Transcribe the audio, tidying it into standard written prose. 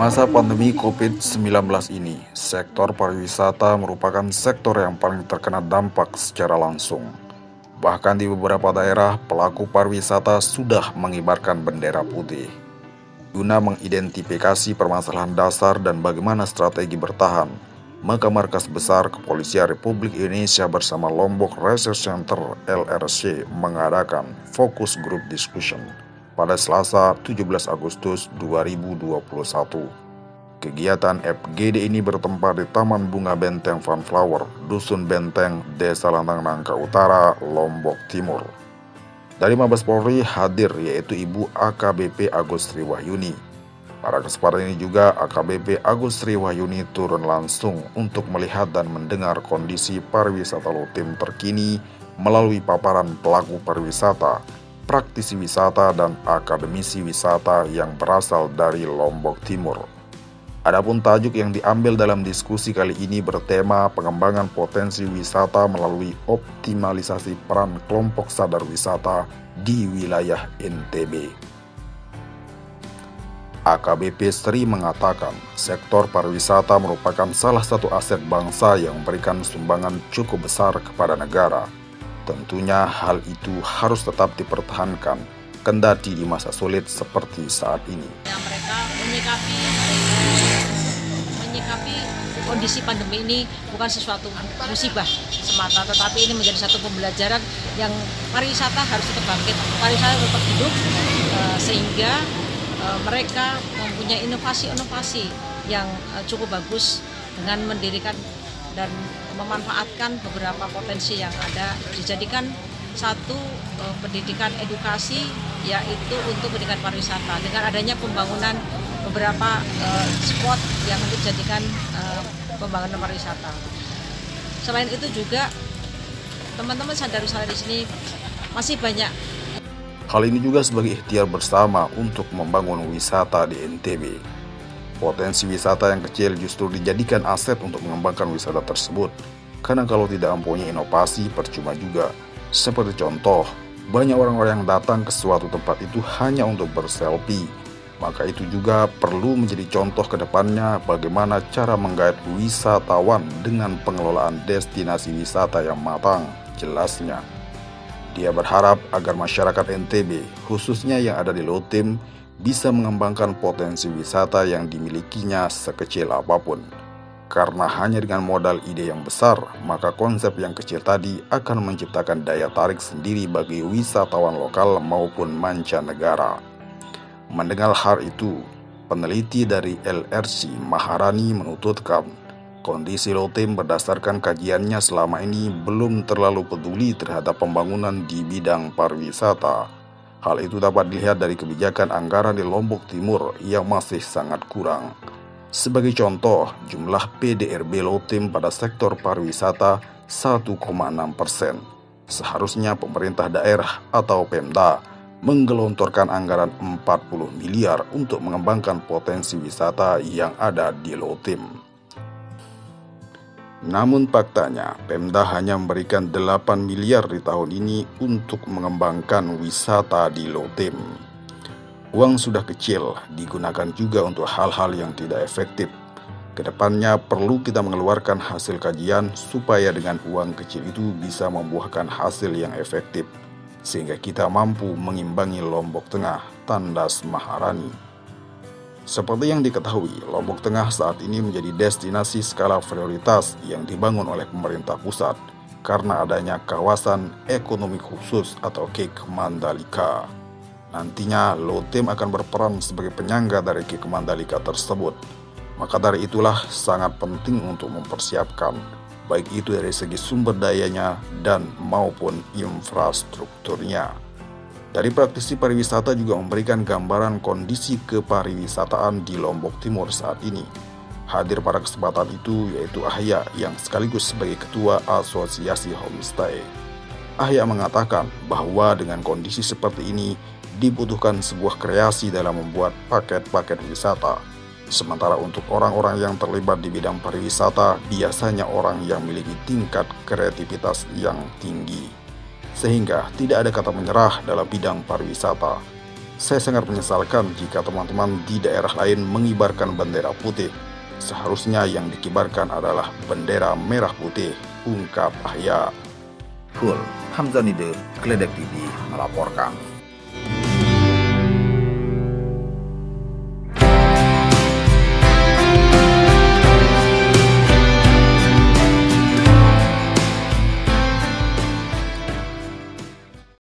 masa pandemi COVID-19 ini, sektor pariwisata merupakan sektor yang paling terkena dampak secara langsung. Bahkan di beberapa daerah, pelaku pariwisata sudah mengibarkan bendera putih. Guna mengidentifikasi permasalahan dasar dan bagaimana strategi bertahan, maka Markas Besar Kepolisian Republik Indonesia bersama Lombok Research Center (LRC) mengadakan Focus Group Discussion pada Selasa 17 Agustus 2021. Kegiatan FGD ini bertempat di Taman Bunga Benteng Funflower, Dusun Benteng, Desa Lantang Nangka Utara, Lombok Timur. Dari Mabes Polri hadir yaitu Ibu AKBP Agustri Wahyuni. Pada kesempatan ini juga AKBP Agustri Wahyuni turun langsung untuk melihat dan mendengar kondisi pariwisata Lotim terkini melalui paparan pelaku pariwisata, praktisi wisata, dan akademisi wisata yang berasal dari Lombok Timur. Adapun tajuk yang diambil dalam diskusi kali ini bertema pengembangan potensi wisata melalui optimalisasi peran kelompok sadar wisata di wilayah NTB. AKBP Sri mengatakan sektor pariwisata merupakan salah satu aset bangsa yang memberikan sumbangan cukup besar kepada negara. Tentunya hal itu harus tetap dipertahankan, kendati di masa sulit seperti saat ini. Mereka menyikapi kondisi pandemi ini bukan sesuatu musibah semata, tetapi ini menjadi satu pembelajaran yang pariwisata harus tetap bangkit, pariwisata tetap hidup, sehingga mereka mempunyai inovasi-inovasi yang cukup bagus dengan mendirikan dan memanfaatkan beberapa potensi yang ada, dijadikan satu pendidikan edukasi, yaitu untuk pendidikan pariwisata dengan adanya pembangunan beberapa spot yang untuk dijadikan pembangunan pariwisata. Selain itu juga teman-teman sadar usaha di sini masih banyak. Hal ini juga sebagai ikhtiar bersama untuk membangun wisata di NTB. Potensi wisata yang kecil justru dijadikan aset untuk mengembangkan wisata tersebut. Karena kalau tidak mempunyai inovasi, percuma juga. Seperti contoh, banyak orang-orang yang datang ke suatu tempat itu hanya untuk berselfie. Maka itu juga perlu menjadi contoh ke depannya bagaimana cara menggait wisatawan dengan pengelolaan destinasi wisata yang matang, jelasnya. Dia berharap agar masyarakat NTB, khususnya yang ada di Lotim, bisa mengembangkan potensi wisata yang dimilikinya sekecil apapun. Karena hanya dengan modal ide yang besar, maka konsep yang kecil tadi akan menciptakan daya tarik sendiri bagi wisatawan lokal maupun mancanegara. Mendengar hal itu, peneliti dari LRC Maharani menuturkan, kondisi Lotim berdasarkan kajiannya selama ini belum terlalu peduli terhadap pembangunan di bidang pariwisata. Hal itu dapat dilihat dari kebijakan anggaran di Lombok Timur yang masih sangat kurang. Sebagai contoh, jumlah PDRB Lotim pada sektor pariwisata 1,6%. Seharusnya pemerintah daerah atau Pemda menggelontorkan anggaran 40 miliar untuk mengembangkan potensi wisata yang ada di Lotim. Namun faktanya, Pemda hanya memberikan 8 miliar di tahun ini untuk mengembangkan wisata di Lotim. Uang sudah kecil, digunakan juga untuk hal-hal yang tidak efektif. Kedepannya perlu kita mengeluarkan hasil kajian supaya dengan uang kecil itu bisa membuahkan hasil yang efektif, sehingga kita mampu mengimbangi Lombok Tengah, tandas Maharani. Seperti yang diketahui, Lombok Tengah saat ini menjadi destinasi skala prioritas yang dibangun oleh pemerintah pusat karena adanya kawasan ekonomi khusus atau KIK Mandalika. Nantinya Lotim akan berperan sebagai penyangga dari KIK Mandalika tersebut. Maka dari itulah sangat penting untuk mempersiapkan, baik itu dari segi sumber dayanya dan maupun infrastrukturnya. Dari praktisi pariwisata juga memberikan gambaran kondisi kepariwisataan di Lombok Timur saat ini. Hadir pada kesempatan itu yaitu Ahya yang sekaligus sebagai Ketua Asosiasi Homestay. Ahya mengatakan bahwa dengan kondisi seperti ini dibutuhkan sebuah kreasi dalam membuat paket-paket wisata. Sementara untuk orang-orang yang terlibat di bidang pariwisata biasanya orang yang memiliki tingkat kreativitas yang tinggi, sehingga tidak ada kata menyerah dalam bidang pariwisata. Saya sangat menyesalkan jika teman-teman di daerah lain mengibarkan bendera putih. Seharusnya yang dikibarkan adalah bendera merah putih, ungkap Ahya. Full Hamzanide, Kledek TV melaporkan.